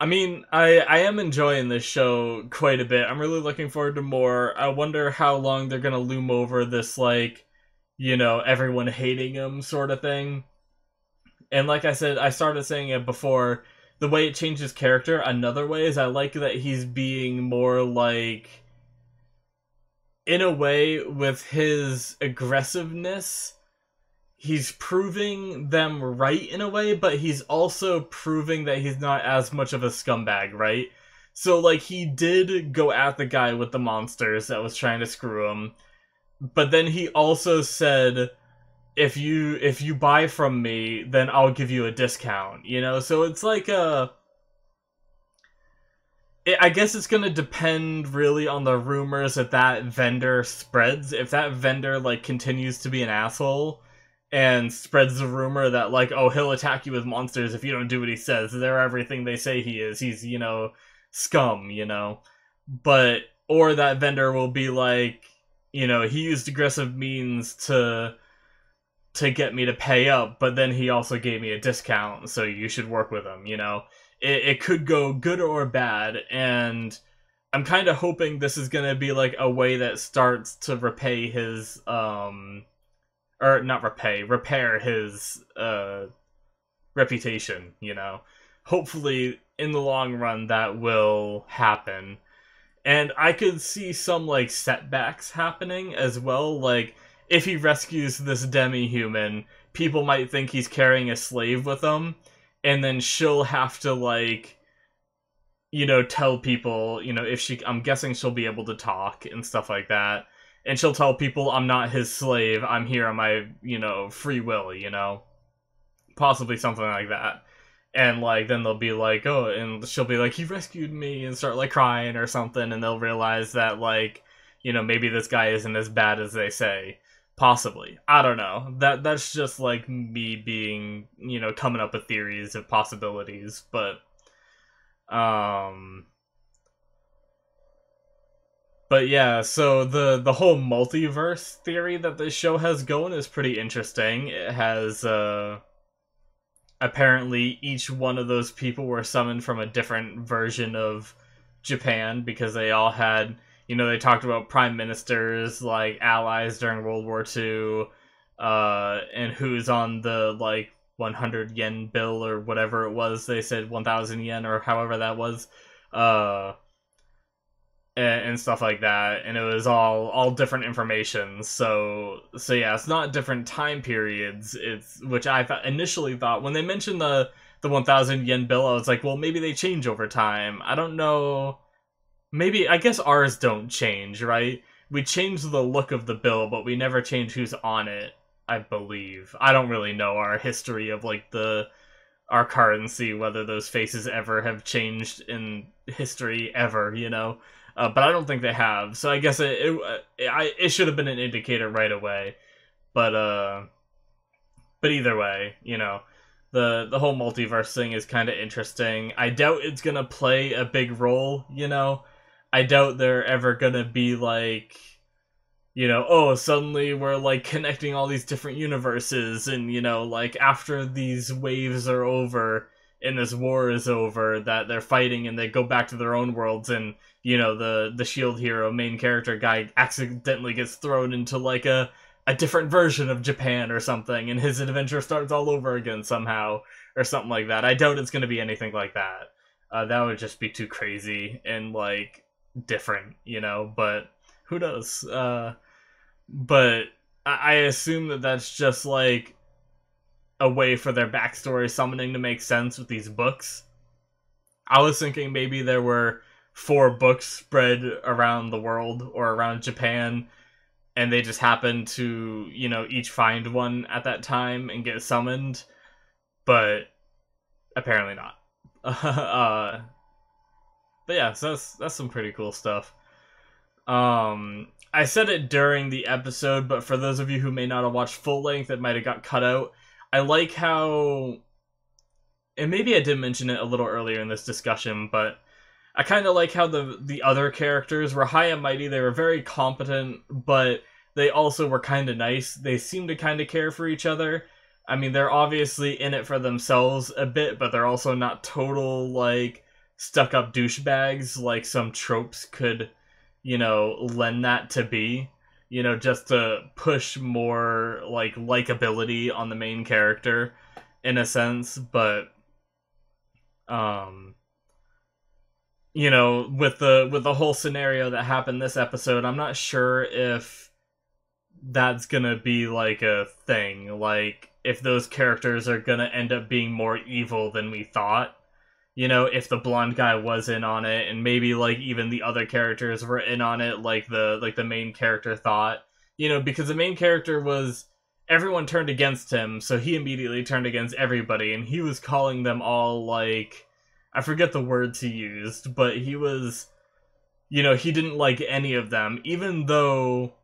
I mean, I am enjoying this show quite a bit. I'm really looking forward to more. I wonder how long they're gonna loom over this, like, everyone hating him sort of thing. And like I said, I started saying it before, the way it changes character, another way is I like that he's being more like, in a way, with his aggressiveness, he's proving them right in a way, but he's also proving that he's not as much of a scumbag, right? So, like, he did go at the guy with the monsters that was trying to screw him, but then he also said, if you buy from me, then I'll give you a discount, So it's like I guess it's gonna depend really on the rumors that vendor spreads. If that vendor, like, continues to be an asshole and spreads the rumor that, like, oh, he'll attack you with monsters if you don't do what he says, they're everything they say he is, he's, scum, but, or that vendor will be like, he used aggressive means to get me to pay up, but then he also gave me a discount, so you should work with him, it could go good or bad, and I'm kind of hoping this is gonna be like a way that starts to repay his or not repair his reputation, Hopefully in the long run that will happen. And I could see some, like, setbacks happening as well. Like, if he rescues this demi-human, people might think he's carrying a slave with him, and then she'll have to, like, tell people, I'm guessing she'll be able to talk and stuff like that. And she'll tell people, I'm not his slave, I'm here on my, free will, Possibly something like that. And, like, then they'll be like, oh, and she'll be like, he rescued me, and start, like, crying or something, and they'll realize that, like, maybe this guy isn't as bad as they say. Possibly. I don't know. That's just, like, me being, coming up with theories of possibilities, um... But yeah, so the whole multiverse theory that this show has going is pretty interesting. It has, apparently each one of those people were summoned from a different version of Japan, because they all had, they talked about prime ministers, like, allies during World War II, and who's on the, like, 100 yen bill or whatever it was. They said 1,000 yen or however that was, and stuff like that, and it was all different information. So yeah, it's not different time periods. It's, which I initially thought when they mentioned the 1,000 yen bill, I was like, well, maybe they change over time. I don't know. Maybe, I guess ours don't change, right? We change the look of the bill, but we never change who's on it, I believe. I don't really know our history of, like, our currency, whether those faces ever have changed in history ever, but I don't think they have. So I guess it should have been an indicator right away. But either way, the whole multiverse thing is kind of interesting. I doubt it's gonna play a big role, I doubt they're ever gonna be like, oh, suddenly we're, like, connecting all these different universes, and, like, after these waves are over and this war is over that they're fighting, and they go back to their own worlds, and, the shield hero main character guy accidentally gets thrown into, like, a different version of Japan or something, and his adventure starts all over again somehow, or something like that. I doubt it's gonna be anything like that. That would just be too crazy and, like, different, but who knows? But I assume that that's just, like, a way for their backstory summoning to make sense with these books. I was thinking maybe there were 4 books spread around the world or around Japan, and they just happened to, each find one at that time and get summoned, but apparently not. But yeah, so that's some pretty cool stuff. I said it during the episode, but for those of you who may not have watched full length, it might have got cut out. I like how, and maybe I did mention it a little earlier in this discussion, but I kind of like how the other characters were high and mighty. They were very competent, but they also were kind of nice. They seemed to kind of care for each other. I mean, they're obviously in it for themselves a bit, but they're also not total, like, stuck-up douchebags like some tropes could, lend that to be. Just to push more, like, likability on the main character, in a sense, but, with the whole scenario that happened this episode, I'm not sure if that's gonna be, like, a thing. Like, if those characters are gonna end up being more evil than we thought. If the blonde guy was in on it, and maybe, like, even the other characters were in on it, like the main character thought. Because the main character was... Everyone turned against him, so he immediately turned against everybody, and he was calling them all, like... I forget the words he used, but he was... he didn't like any of them, even though...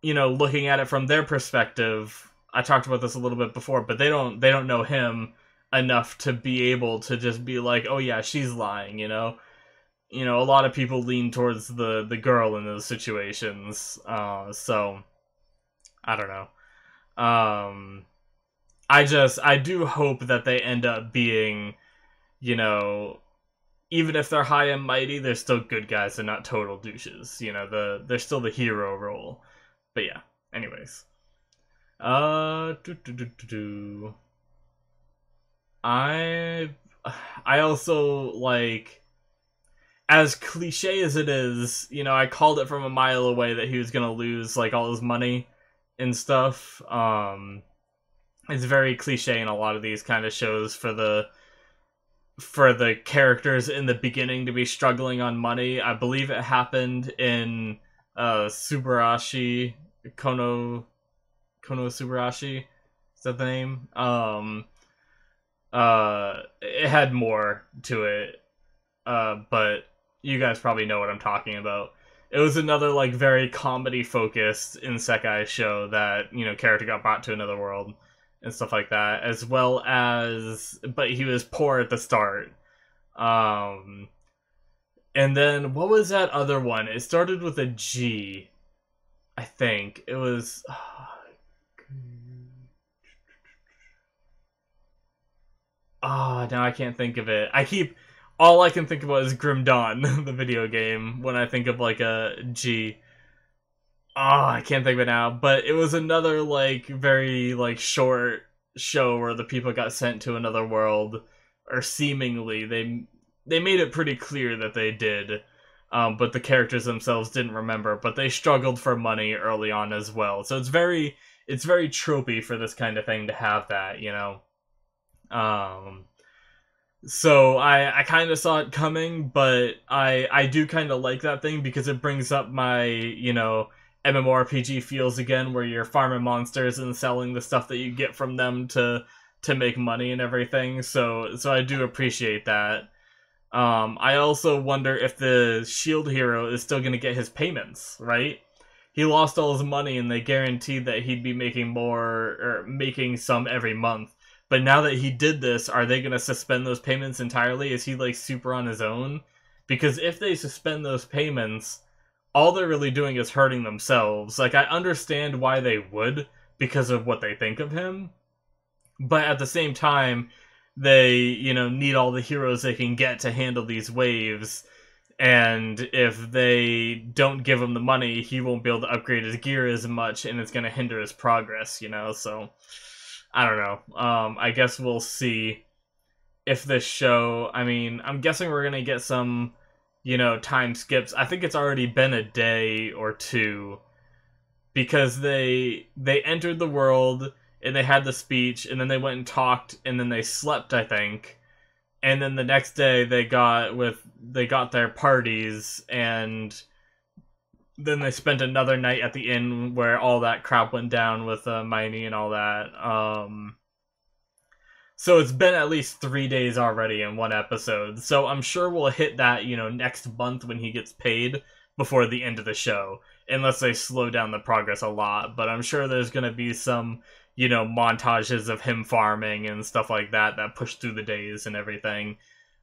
looking at it from their perspective, I talked about this a little bit before, but they don't know him enough to be able to just be like, oh yeah, she's lying, a lot of people lean towards the girl in those situations, so, I don't know. I do hope that they end up being, even if they're high and mighty, they're still good guys and not total douches, they're still the hero role. But yeah, anyways. I also, like, as cliche as it is, I called it from a mile away that he was gonna lose, like, all his money and stuff. It's very cliche in a lot of these kind of shows for the characters in the beginning to be struggling on money. I believe it happened in Subarashi, Kono Subarashi, is that the name? It had more to it, but you guys probably know what I'm talking about. It was another, like, very comedy-focused isekai show that, character got brought to another world and stuff like that, as well as, but he was poor at the start. And then, what was that other one? It started with a G, I think. It was... now I can't think of it. All I can think about is Grim Dawn, the video game, when I think of, like, a G. I can't think of it now. But it was another, like, very, like, short show where the people got sent to another world, or seemingly. They made it pretty clear that they did, but the characters themselves didn't remember. But they struggled for money early on as well. So it's very tropey for this kind of thing to have that, So I kind of saw it coming, but I do kind of like that thing because it brings up my, MMORPG feels again, where you're farming monsters and selling the stuff that you get from them to make money and everything. So I do appreciate that. I also wonder if the shield hero is still going to get his payments, right? He lost all his money and they guaranteed that he'd be making more, or making some every month. But now that he did this, are they going to suspend those payments entirely? Is he, like, super on his own? Because if they suspend those payments, all they're really doing is hurting themselves. Like, I understand why they would, because of what they think of him. But at the same time, they, need all the heroes they can get to handle these waves. And if they don't give him the money, he won't be able to upgrade his gear as much, and it's going to hinder his progress, so... I don't know. I guess we'll see if this show... I mean, I'm guessing we're gonna get some, time skips. I think it's already been a day or two, because they entered the world, and they had the speech, and then they went and talked, and then they slept, I think. And then the next day, they got their parties, and... then they spent another night at the inn where all that crap went down with Miney and all that. So it's been at least 3 days already in one episode. So I'm sure we'll hit that, next month when he gets paid before the end of the show, unless they slow down the progress a lot. But I'm sure there's going to be some, montages of him farming and stuff like that that push through the days and everything.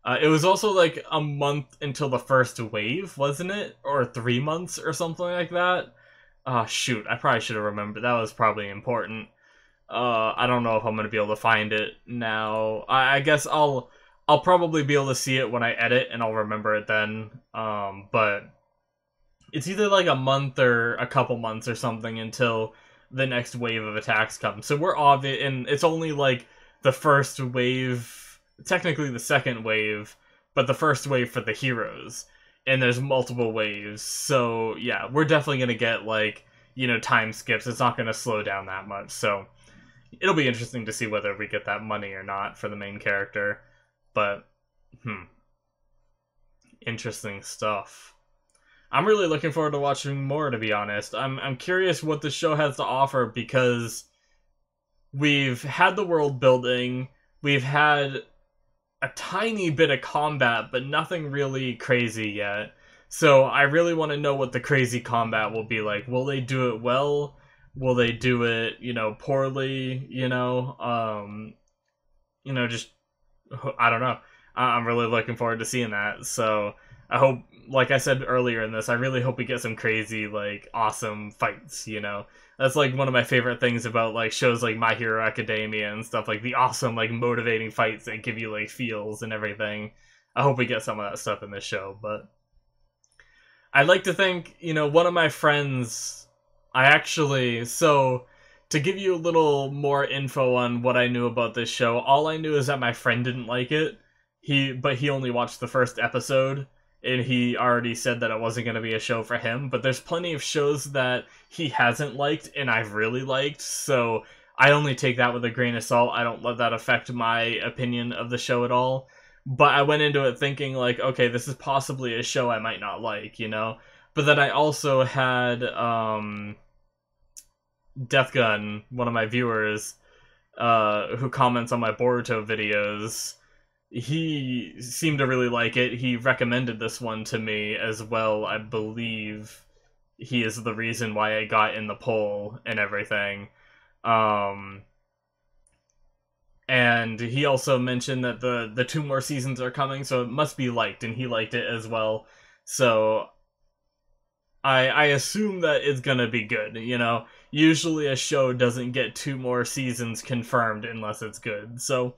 It was also like a month until the first wave, wasn't it? Or 3 months or something like that. Oh, shoot. I probably should have remembered. That was probably important. I don't know if I'm going to be able to find it now. I guess I'll probably be able to see it when I edit, and I'll remember it then. But it's either like a month or a couple months or something until the next wave of attacks comes. So we're obvious, and it's only like the first wave, technically the second wave, but the first wave for the heroes. And there's multiple waves, so yeah, we're definitely gonna get, like, time skips. It's not gonna slow down that much, so it'll be interesting to see whether we get that money or not for the main character. But, interesting stuff. I'm really looking forward to watching more, to be honest. I'm curious what the show has to offer, because we've had the world building, we've had a tiny bit of combat, but nothing really crazy yet. So I really want to know what the crazy combat will be like. Will they do it well? Will they do it, poorly? Just, I don't know. I'm really looking forward to seeing that. So I hope, like I said earlier in this, I really hope we get some crazy, like, awesome fights, That's, like, one of my favorite things about, like, shows like My Hero Academia and stuff, like, the awesome, like, motivating fights that give you, like, feels and everything. I hope we get some of that stuff in this show, but I'd like to think, one of my friends, so, to give you a little more info on what I knew about this show, all I knew is that my friend didn't like it, but he only watched the first episode, and he already said that it wasn't going to be a show for him, but there's plenty of shows that he hasn't liked, and I've really liked, so I only take that with a grain of salt. I don't let that affect my opinion of the show at all, but I went into it thinking, like, okay, this is possibly a show I might not like, But then I also had, Deathgun, one of my viewers, who comments on my Boruto videos. He seemed to really like it. He recommended this one to me as well. I believe he is the reason why I got in the poll and everything. And he also mentioned that the 2 more seasons are coming, so it must be liked, and he liked it as well. So I assume that it's gonna be good, Usually a show doesn't get 2 more seasons confirmed unless it's good. So,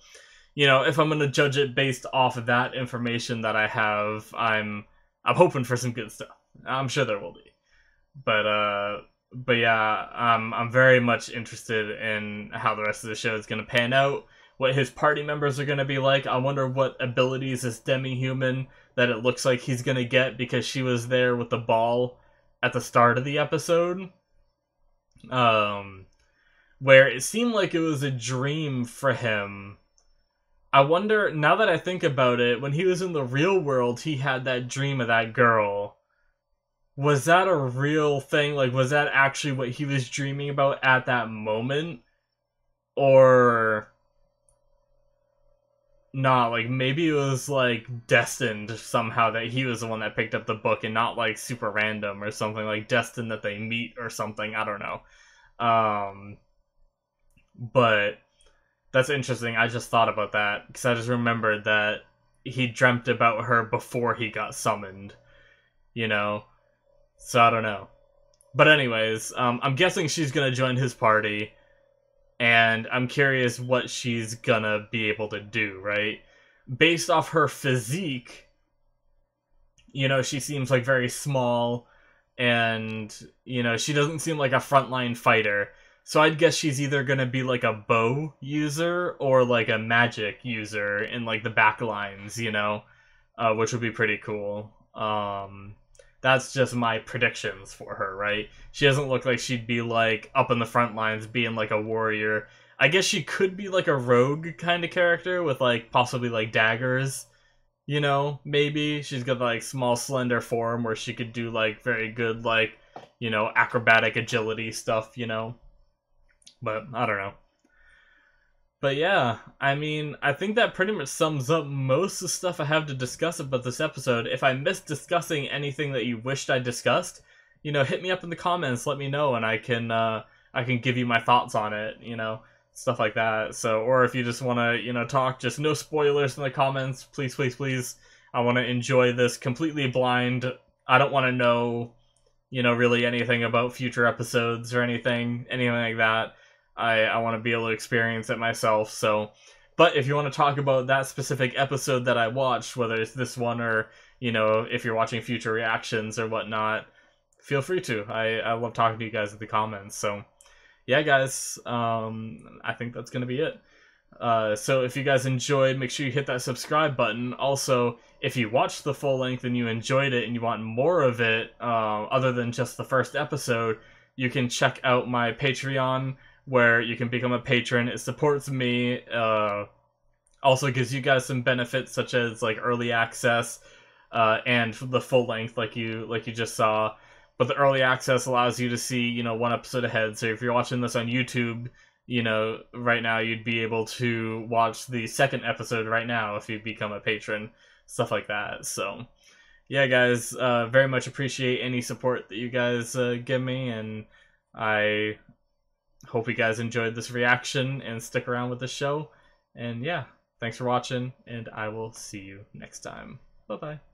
if I'm gonna judge it based off of that information that I have, I'm hoping for some good stuff. I'm sure there will be. But yeah, I'm very much interested in how the rest of the show is gonna pan out, what his party members are gonna be like. I wonder what abilities this demi-human that it looks like he's gonna get, because she was there with the ball at the start of the episode. Where it seemed like it was a dream for him. I wonder, now that I think about it, when he was in the real world, he had that dream of that girl. Was that a real thing? Like, was that actually what he was dreaming about at that moment? Or not? Like, maybe it was, like, destined somehow that he was the one that picked up the book and not, like, super random or something. Like, destined that they meet or something. I don't know. But that's interesting. I just thought about that, because I just remembered that he dreamt about her before he got summoned. So I don't know. But anyways, I'm guessing she's gonna join his party, and I'm curious what she's gonna be able to do, right? Based off her physique, she seems like very small, and, she doesn't seem like a frontline fighter. So I'd guess she's either gonna be like a bow user or like a magic user in like the back lines, which would be pretty cool. That's just my predictions for her, right? She doesn't look like she'd be like up in the front lines being like a warrior. I guess she could be like a rogue kind of character with like possibly like daggers. Maybe she's got like small slender form where she could do like very good like, acrobatic agility stuff, But I don't know. But yeah, I mean, I think that pretty much sums up most of the stuff I have to discuss about this episode. If I missed discussing anything that you wished I discussed, hit me up in the comments, let me know, and I can give you my thoughts on it, stuff like that. So, or if you just want to, talk, just no spoilers in the comments, please, please, please. I want to enjoy this completely blind. I don't want to know, really anything about future episodes or anything like that. I want to be able to experience it myself. So, but if you want to talk about that specific episode that I watched, whether it's this one or if you're watching future reactions or whatnot, feel free to. I love talking to you guys in the comments. So, yeah, guys, I think that's gonna be it. So if you guys enjoyed, make sure you hit that subscribe button. Also, if you watched the full length and you enjoyed it and you want more of it, other than just the first episode, you can check out my Patreon, where you can become a patron. It supports me, also gives you guys some benefits such as like early access, and the full length like you just saw. But the early access allows you to see, one episode ahead. So if you're watching this on YouTube, right now you'd be able to watch the second episode right now if you become a patron, stuff like that. So yeah, guys, very much appreciate any support that you guys give me, and I hope you guys enjoyed this reaction and stick around with the show. And yeah, thanks for watching, and I will see you next time. Bye bye.